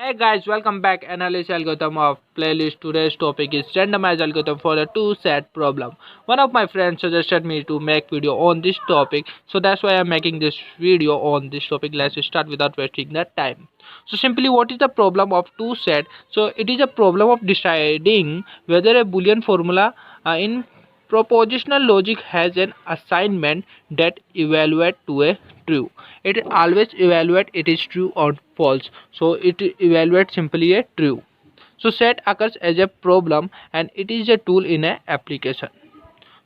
Hey guys, welcome back. Analysis algorithm of playlist. Today's topic is randomized algorithm for the two set problem. One of my friends suggested me to make video on this topic, so that's why I'm making this video on this topic. Let's start without wasting that time. So simply, what is the problem of two set? So it is a problem of deciding whether a Boolean formula in propositional logic has an assignment that evaluate to a true. It always evaluate it is true or false, so it evaluates simply a true. So set occurs as a problem and it is a tool in a application.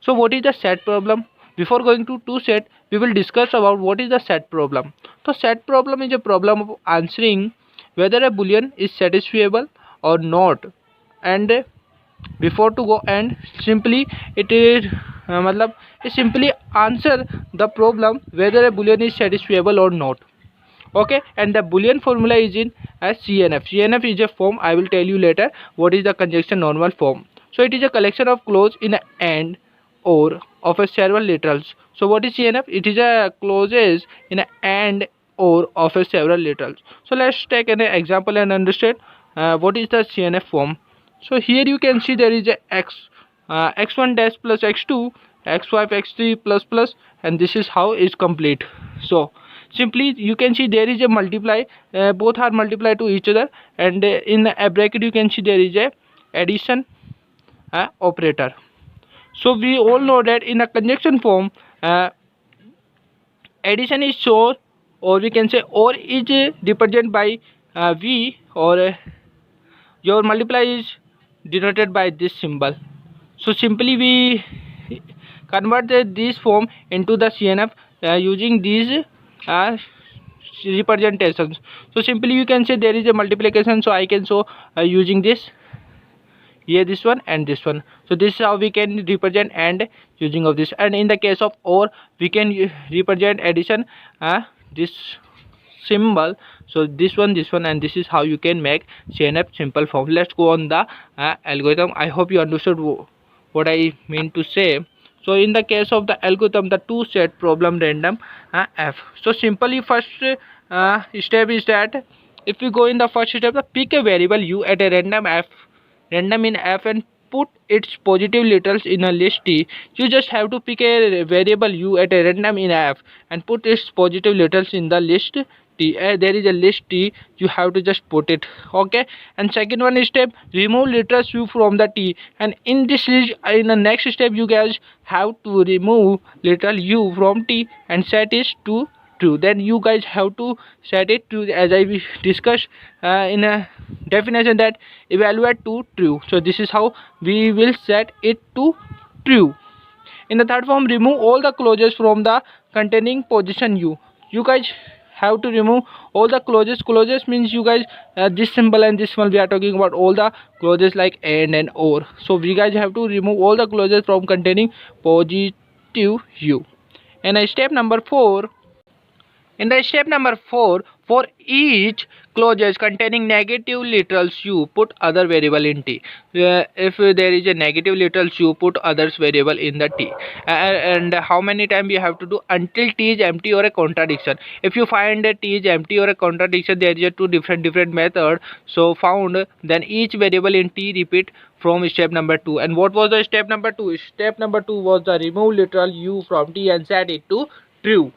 So what is the set problem? Before going to set, we will discuss about what is the set problem. So set problem is a problem of answering whether a boolean is satisfiable or not. And before to go and simply it is matlab it simply answer the problem whether a boolean is satisfiable or not. Okay, and the boolean formula is in as cnf is a form. I will tell you later what is the conjunction normal form. So it is a collection of clause in a and or of a several literals. So what is cnf? It is a clauses in a and or of a several literals. So let's take an example and understand what is the cnf form. So here you can see there is a x1 dash plus x2 x5 x3 plus plus, and this is how is complete. So simply you can see there is a multiply, both are multiplied to each other, and in a bracket you can see there is a addition operator. So we all know that in a conjunction form addition is shown, or we can say or is represented by v, or your multiply is denoted by this symbol. So simply we convert this form into the cnf using these representations. So simply you can say there is a multiplication, so I can show using this here, this one and this one. So this is how we can represent and using of this. And in the case of or, we can represent addition this symbol. So this one and this is how you can make cnf simple form. Let's go on the algorithm. I hope you understood what I mean to say. So in the case of the algorithm, the two set problem random f. So simply first step is that if we go in the first step, pick a variable u at a random in f and put its positive literals in a list t. You just have to pick a variable u at a random in f and put its positive literals in the list t. There is a list t, you have to just put it. Okay, and second one step, remove literals u from the t, and in this list, in the next step you guys have to remove literal u from t and set it to true. Then you guys have to set it to, as I discussed in a definition, that evaluate to true. So this is how we will set it to true. In the third form, remove all the clauses from the containing position u. You guys have to remove all the clauses means you guys this symbol and this one, we are talking about all the clauses like and or. So we guys have to remove all the clauses from containing positive u. And step number 4, in the step number 4, for each clauses containing negative literals u, put other variable in t. If there is a negative literals u, put others variable in the t. And how many times you have to do? Until t is empty or a contradiction. If you find that t is empty or a contradiction, there is a two different method. So found, then each variable in t repeat from step number 2. And what was the step number 2? Step number 2 was the remove literal u from t and set it to true.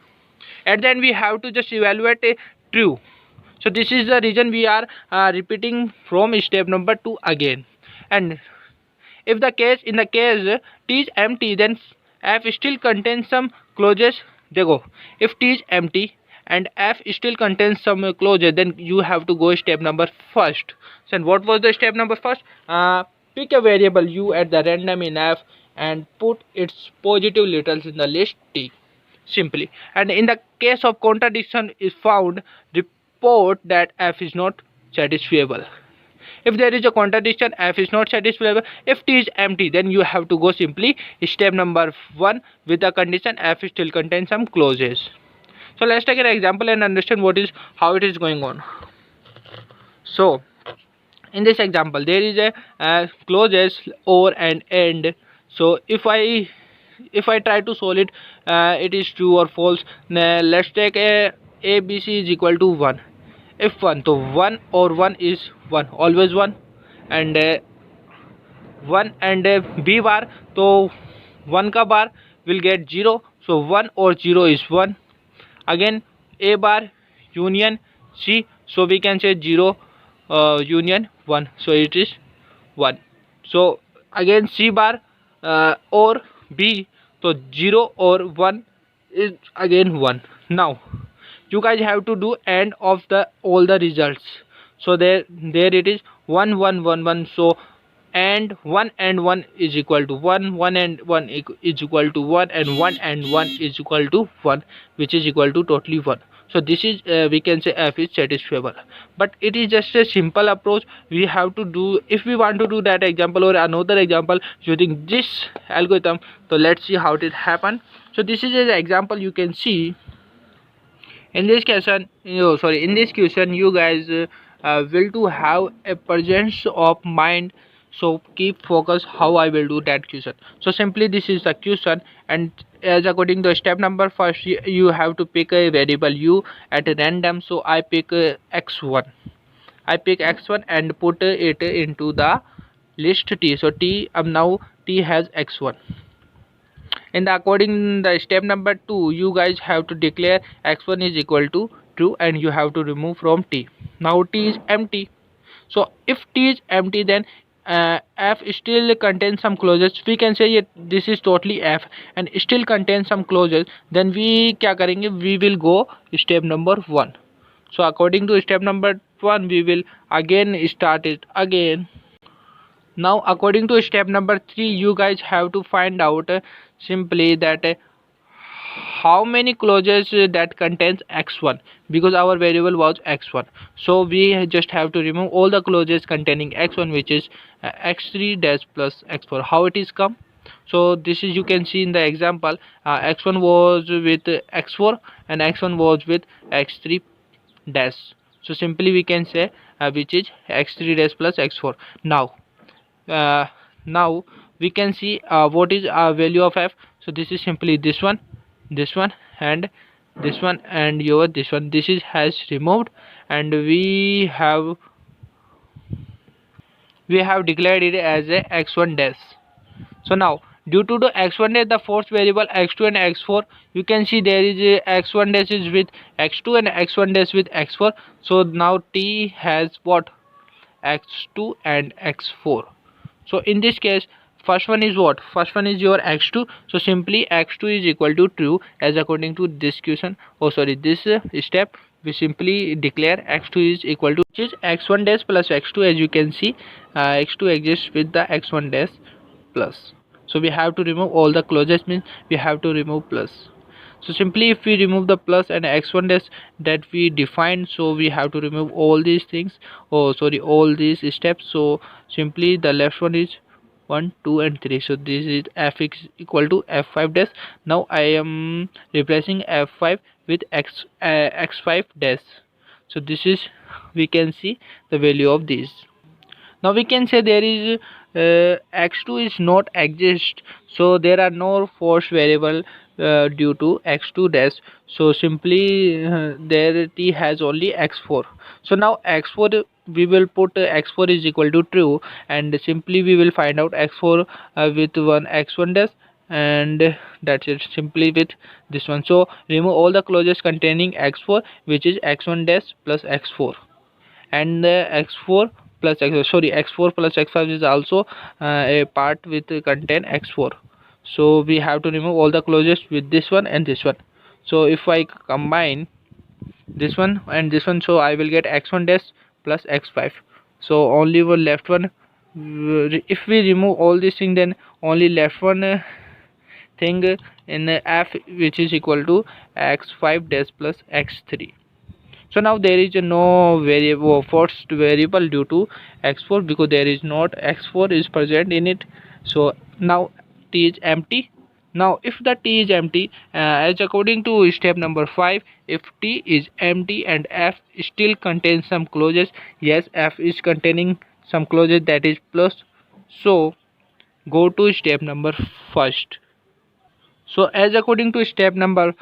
And then we have to just evaluate a true. So this is the reason we are repeating from step number 2 again. And if the case, in the case t is empty, then f still contains some clauses. There go. If t is empty and f still contains some clauses, then you have to go step number first. So what was the step number first? Pick a variable u at the random in f and put its positive literals in the list t. Simply. And in the case of contradiction is found, report that f is not satisfiable. If there is a contradiction, f is not satisfiable. If t is empty, then you have to go simply step number 1 with the condition f still contains some clauses. So let's take an example and understand how it is going on. So in this example, there is a clauses or and end. So if I try to solve it, it is true or false. Now let's take a b c is equal to 1 if 1, so 1 or 1 is 1, always 1. And 1 and b bar, so 1 ka bar will get 0, so 1 or 0 is 1. Again a bar union c, so we can say 0 union 1, so it is 1. So again c bar or b, so 0 or 1 is again 1. Now you guys have to do end of the all the results. So there it is 1 1 1 1. So and 1 and 1 is equal to 1, 1 and 1 is equal to 1, and 1 and 1 is equal to 1, which is equal to totally 1. So this is we can say f is satisfiable. But it is just a simple approach we have to do. If we want to do that example or another example using this algorithm, so let's see how it happen. So this is an example you can see. In this question, in this question you guys will to have a presence of mind. So keep focus how I will do that question. So simply this is the question, and as according to step number first, you have to pick a variable u at random. So I pick x1. I pick x1 and put it into the list t. So t now t has x1. In the according the step number 2, you guys have to declare x1 is equal to true, and you have to remove from t. Now t is empty. So if t is empty, then f still contains some clauses. We can say this is totally f and still contains some clauses. Then we kya karenge, we will go step number 1. So according to step number 1, we will again start it again. Now according to step number 3, you guys have to find out simply that how many clauses that contains x1, because our variable was x1. So we just have to remove all the clauses containing x1, which is x3 dash plus x4. How it is come? So this is, you can see in the example, x1 was with x4 and x1 was with x3 dash. So simply we can say which is x3 dash plus x4. Uh, now we can see what is our value of f. So this is simply this one, and this one, and your this one. This is has removed, and we have declared it as a x1 dash. So now due to the x1 dash, the fourth variable x2 and x4, you can see there is a x1 dash is with x2 and x1 dash with x4. So now t has what? X2 and x4. So in this case, first one is what? First one is your x2. So simply x2 is equal to true, as according to this question, this step, we simply declare x2 is equal to, which is x1 dash plus x2. As you can see, x2 exists with the x1 dash plus. So we have to remove all the clauses, means we have to remove plus. So simply if we remove the plus and x1 dash that we defined, so we have to remove all these things, all these steps. So simply the left one is 1 2 and 3. So this is f is equal to f5 dash. Now I am replacing f5 with x5 dash. So this is, we can see the value of these. Now we can say there is x2 is not exist, so there are no force variable due to x2 dash. So simply there t has only x4. So now x4, we will put x4 is equal to true, and simply we will find out x4 with one x1 dash, and that's it, simply with this one. So remove all the clauses containing x4, which is x1 dash plus x4, and x4 plus x4 plus x5 is also a part with contain x4. So we have to remove all the clauses with this one and this one. So if I combine this one and this one, so I will get x1 dash plus x5. So only one left one. If we remove all this thing, then only left one thing in f, which is equal to x5 dash plus x3. So now there is no variable forced variable due to x4, because there is not x4 is present in it. So now t is empty. Now if the t is empty, as according to step number 5, if t is empty and f still contains some clauses, yes, f is containing some clauses, that is plus. So go to step number first. So as according to step number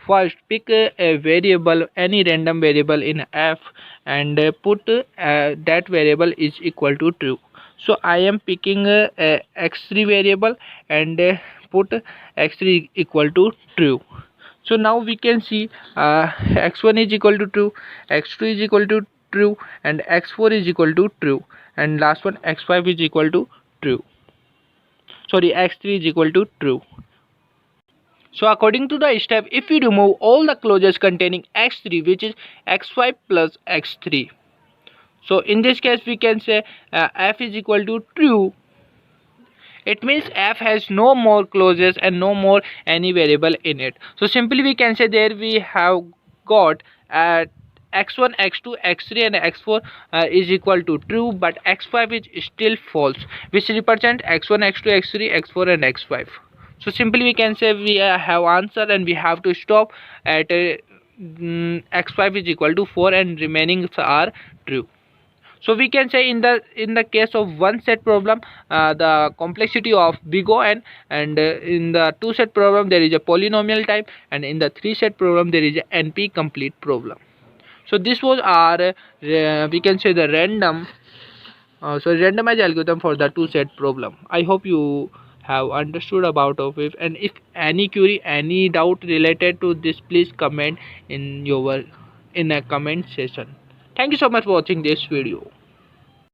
first pick a variable, any random variable in f, and put that variable is equal to true. So I am picking a x3 variable and put x3 equal to true. So now we can see x1 is equal to true, x2 is equal to true, and x4 is equal to true, and last one x5 is equal to true. Sorry, x3 is equal to true. So according to the step, if we remove all the clauses containing x3, which is x5 plus x3, so in this case we can say f is equal to true. It means f has no more clauses and no more any variable in it. So simply we can say there we have got x1, x2, x3 and x4 is equal to true, but x5 is still false, which represent x1, x2, x3, x4 and x5. So simply we can say we have answer, and we have to stop at x5 is equal to 4 and remaining are true. So we can say in the case of one set problem, the complexity of big O n, and in the two set problem there is a polynomial type, and in the three set problem there is a NP complete problem. So this was our we can say the randomized algorithm for the two set problem. I hope you have understood about of it, and if any query, any doubt related to this, please comment in a comment session. Thank you so much for watching this video.